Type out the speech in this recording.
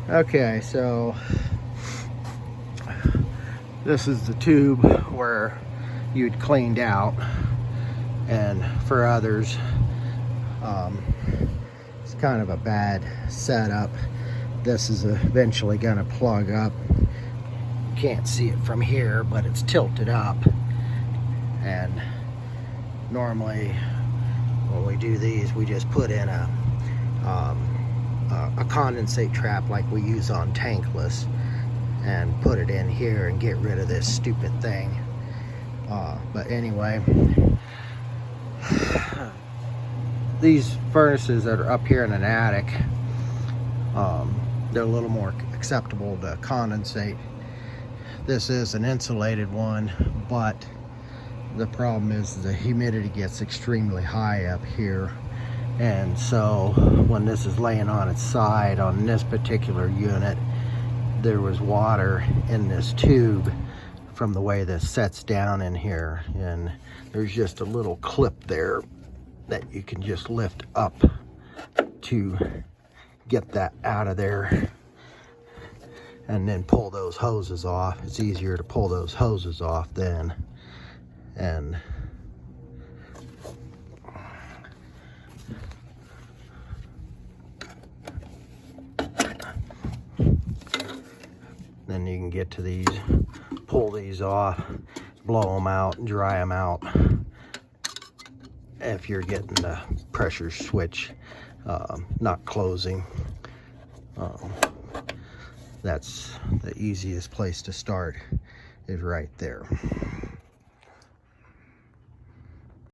Okay, so this is the tube where you'd cleaned out, and for others, it's kind of a bad setup. This is eventually going to plug up. You can't see it from here, but it's tilted up, and normally when we do these, we just put in a condensate trap like we use on tankless and put it in here and get rid of this stupid thing. But anyway, these furnaces that are up here in an attic, they're a little more acceptable to condensate. This is an insulated one, but the problem is the humidity gets extremely high up here. And so when this is laying on its side on this particular unit, there was water in this tube from the way this sets down in here, and there's just a little clip there that you can just lift up to get that out of there and then pull those hoses off. It's easier to pull those hoses off then. And then you can get to these, pull these off, blow them out, dry them out. If you're getting the pressure switch not closing, that's the easiest place to start, is right there.